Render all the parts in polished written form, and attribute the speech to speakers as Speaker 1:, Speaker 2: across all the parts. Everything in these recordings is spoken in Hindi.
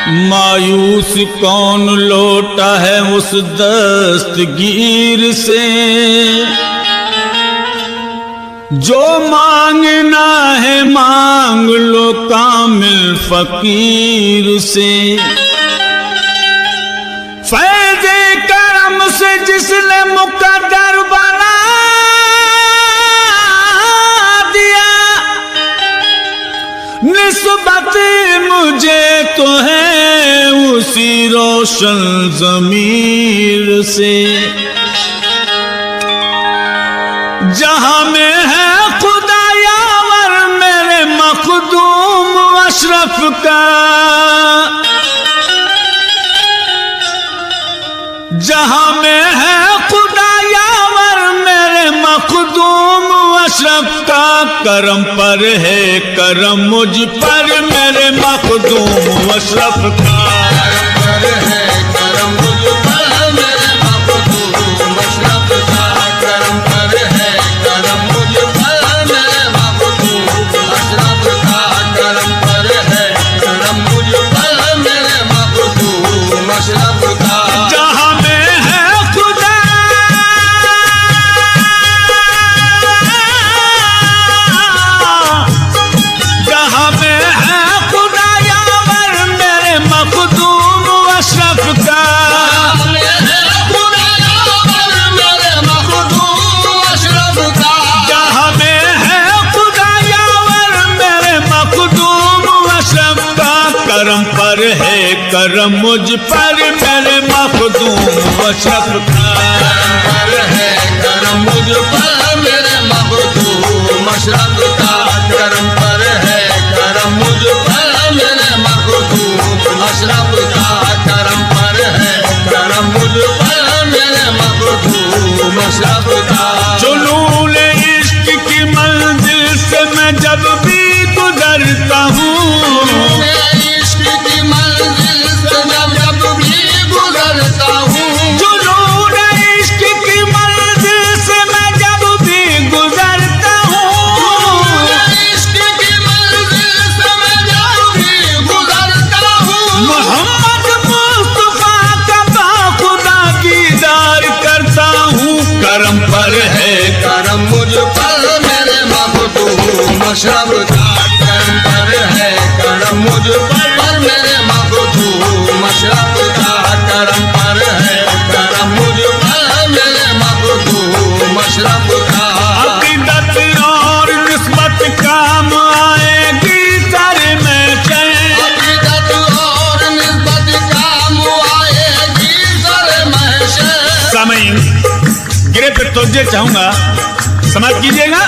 Speaker 1: मायूस कौन लौटा है उस दस्तगीर से, जो मांगना है मांग लो कामिल फकीर से। फैज़े करम से जिसने मुकद्दर बना दिया, निस्बत मुझे तो है उसी रोशन ज़मीर से। जहां में है खुदा यावर मेरे मखदूम अशरफ का, जहां में है खुदा यावर मेरे मखदूम अशरफ का, करम पर है करम मुझ पर मेरे मखदूम अशरफ का।
Speaker 2: करम पर है करम मुझ पर मेरे मखदूम अशरफ का, करम पर है करम मुझ पर मेरे मखदूम अशरफ का, करम पर है करम मुझ पर मेरे मखदूम अशरफ का।
Speaker 1: जहां में है खुदा जहां में है खुदा यावर मेरे मखदूम अशरफ का, जहां में है खुदा यावर मेरे मखदूम अशरफ का, करम पर है करम मुझ पर मेरे मखदूम अशरफ का।
Speaker 2: करम पर है करम मुझ पर मेरे मखदूम अशरफ का, करम पर है करम मुझ पर मेरे मखदूम अशरफ का, करम पर है करम मुझ पर मेरे मखदूम अशरफ का।
Speaker 1: जुनून इश्क की मंजिल से मैं जब भी गुजरता हूँ,
Speaker 2: इश्क की मंजिल से जब भी गुजरता हूँ,
Speaker 1: जुनून इश्क की मंजिल से मैं जब भी गुजरता हूँ,
Speaker 2: इश्क की मंजिल से मैं जब भी गुजरता हूँ,
Speaker 1: मोहम्मद मुस्तफा का बाखुदा दीदार करता हूँ। करम पर है
Speaker 2: करम मुझ पर मेरे मखदूम अशरफ का, करम पर है करम मुझ पर मेरे मखदूम अशरफ का, करम पर है करम मुझ पर मेरे मखदूम अशरफ का।
Speaker 1: अकीदत और निस्बत काम आएगी सर में चैन,
Speaker 2: अकीदत और निस्बत काम आएगी सर महशर।
Speaker 1: सामईन गिरे पे तोज्जे चाहूंगा, समझ कीजिएगा।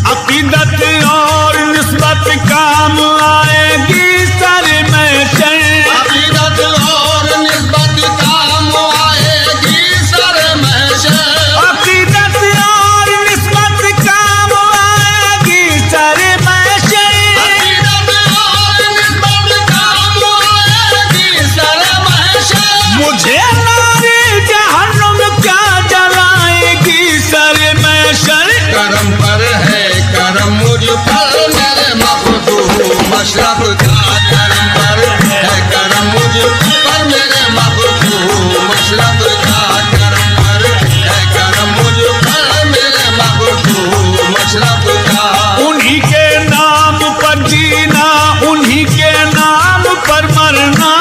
Speaker 1: अकीदत और निस्बत काम आएगी सर में चैन,
Speaker 2: अकीदत और निस्बत काम आएगी सर महशर।
Speaker 1: अकीदत और निस्बत काम आएगी सर में चैन।
Speaker 2: अकीदत और निस्बत काम आएगी सर महशर।
Speaker 1: मुझे नारे जहन्नुम क्या जलाएगी सर में शर।
Speaker 2: करम पर है करम मुझ पर मेरे मखदूम अशरफ का, करम पर है करम मुझ पर मेरे मखदूम अशरफ का, करम पर है करम मुझ पर मेरे मखदूम अशरफ का।
Speaker 1: उन्हीं के नाम पर जीना, उन्हीं के नाम पर मरना,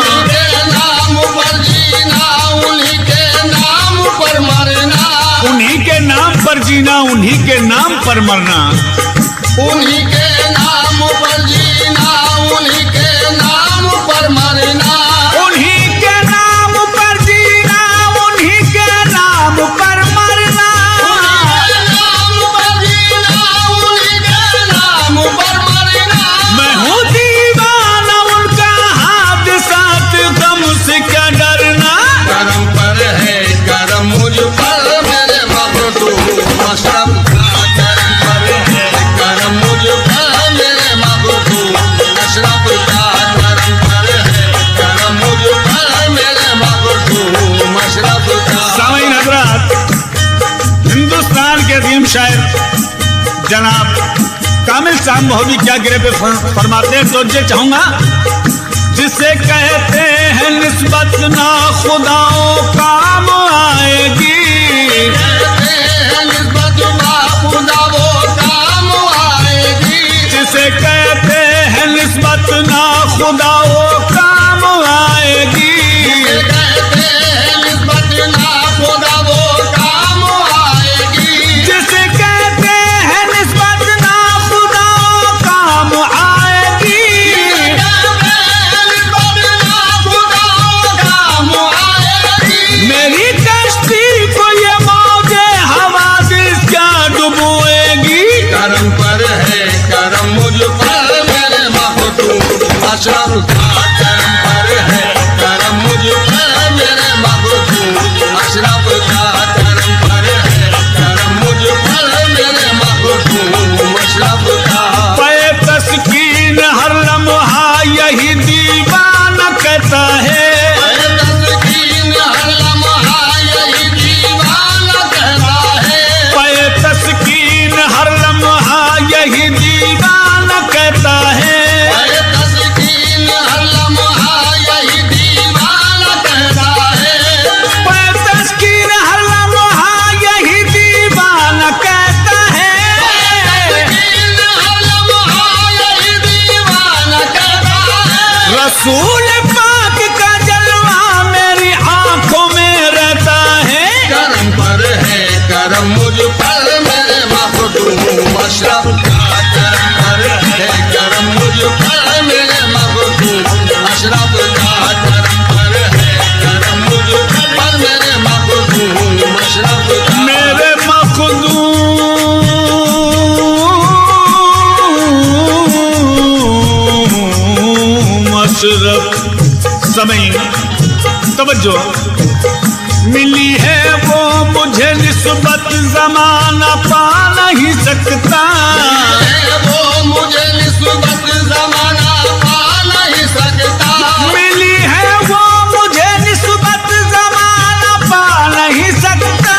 Speaker 2: उन्हीं के नाम पर जीना, उन्हीं के नाम पर मरना,
Speaker 1: उन्हीं के नाम पर जीना, उन्हीं के नाम पर मरना।
Speaker 2: उन्हीं के नाम पर जीना, उन्हीं के नाम पर मरना,
Speaker 1: उन्हीं के नाम पर जीना, उन्हीं के नाम पर मरना।
Speaker 2: उन्हीं के नाम पर जीना, उन्हीं के नाम पर मरना।
Speaker 1: मैं हूँ दीवाना उनका, हादसात गम से क्या डरना।
Speaker 2: करम पर है करम मुझ पर मेरे मखदूम अशरफ का, करम पर है करम मुझ पर मेरे मखदूम अशरफ का, करम पर है करम मुझ पर मेरे मखदूम अशरफ का।
Speaker 1: सामईन हजरात, हिंदुस्तान के अजीम शायर जनाब कामिल साहब महोदय क्या गिरे पे फरमाते हैं, तो ये चाहूंगा जिसे कहते हैं निस्बत ना खुदाओं काम आएगी,
Speaker 2: कहते हैं निस्बत ना खुदा वो काम आएगी,
Speaker 1: जिसे कहते हैं निस्बत ना खुदाओं काम आएगी,
Speaker 2: कहते हैं निस्बत ना खुदा वो काम आएगी,
Speaker 1: जिसे कहते हैं निस्बत ना खुदाओं काम आएगी। मेरी कश्ती को ये मौजे हवादिस क्या डुबोएगी।
Speaker 2: करम पर है करम मुझ पर मेरे मखदूम अशरफ का, करम पर है करम मुझ पर मेरे मखदूम अशरफ का, करम पर है करम मुझ पर मेरे मखदूम अशरफ का।
Speaker 1: पे तस्कीन हर लम्हा यही दीवाना कहता है,
Speaker 2: तस्कीन हर लम्हा यही दीवाना कहता है,
Speaker 1: पे तस्कीन हर लम्हा यही दीवाना कहता है,
Speaker 2: तस्कीन हर लम्हा यही दीवाना कहता है,
Speaker 1: पे तस्कीन हर लम्हा यही दीवाना कहता है।
Speaker 2: तस्कीन हर लम्हा यही दीवाना कहता है।
Speaker 1: रसूल पाक का जलवा मेरी आंखों में रहता है,
Speaker 2: करम पर है करम मुझ पर मेरे मखदूम अशरफ का, करम पर है करम मुझ पर मेरे मखदूम अशरफ का, करम पर है करम मुझ पर मेरे मखदूम अशरफ का।
Speaker 1: मेरे मखदूम अशरफ। समय तवज्जो, मिली है वो मुझे निस्बत ज़माना पा नहीं सकता,
Speaker 2: वो मुझे निस्बत ज़माना पा नहीं सकता,
Speaker 1: मिली है वो मुझे निस्बत ज़माना पा नहीं सकता,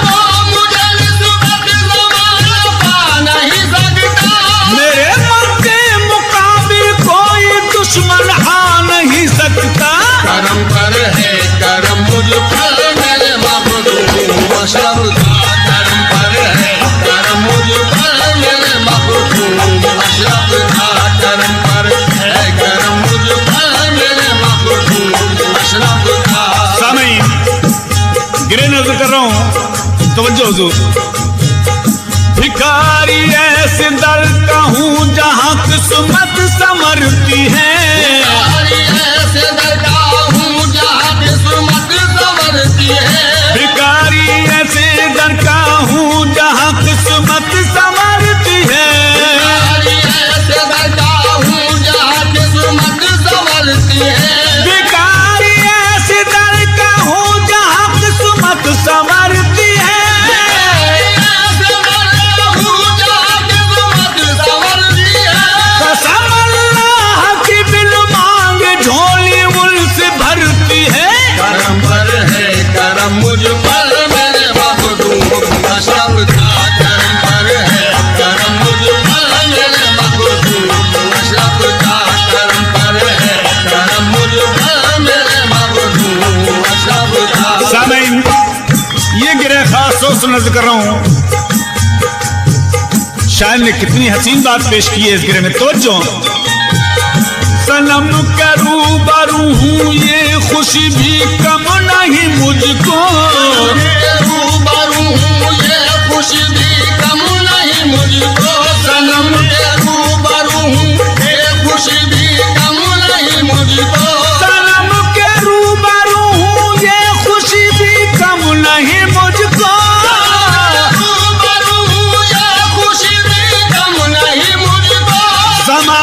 Speaker 2: वो मुझे निस्बत ज़माना पा नहीं सकता।
Speaker 1: मेरे मन के मुकाबिल कोई दुश्मन आ नहीं सकता।
Speaker 2: करम पर है करम मुझ पर मेरे मखदूम अशरफ का, करम पर है करम मुझ पर मेरे मखदूम अशरफ का, करम पर है करम मुझ पर मेरे मखदूम अशरफ का।
Speaker 1: समय गिरे नजर कर रहा हूं, तवज्जो हुजूर। भिखारी ऐसे दर का हूं जहां किस्मत संवरती है,
Speaker 2: भिखारी ऐसे दरदा हूँ जहाँ किस्मत संवरती है,
Speaker 1: भिखारी ऐसे दर का हूं जहां किस्मत संवरती है,
Speaker 2: भिखारी ऐसे दरदा हूँ जहाँ किस्मत संवरती है,
Speaker 1: भिखारी ऐसे दर का हूं जहां किस्मत संवरती है।
Speaker 2: ऐसे दरदा हूँ जहाँ किस्मत संवरती है।
Speaker 1: कसम अल्लाह की बिल मांग झोली उनसे भरती है।
Speaker 2: करम पर है करम मुझ पर मेरे मखदूम अशरफ का, करम पर है करम मुझ पर मेरे मखदूम अशरफ का, करम पर है करम मुझ पर मेरे मखदूम अशरफ का।
Speaker 1: सामीन, ये गिरे खास सोच नजर कर रहा हूं, शायर ने कितनी हसीन बात पेश की है इस गिरे में। तवज्जो, सनम के रूबरू हूँ ये खुशी भी कम नहीं मुझको,
Speaker 2: के रूबरू हूँ ये खुशी भी कम नहीं मुझको, सनम के रूबरू हूँ ये खुशी भी कम नहीं मुझको,
Speaker 1: सनम के रूबरू हूँ ये खुशी भी कम नहीं मुझको,
Speaker 2: रूबरू हूँ ये खुशी भी कम नहीं मुझको।
Speaker 1: समा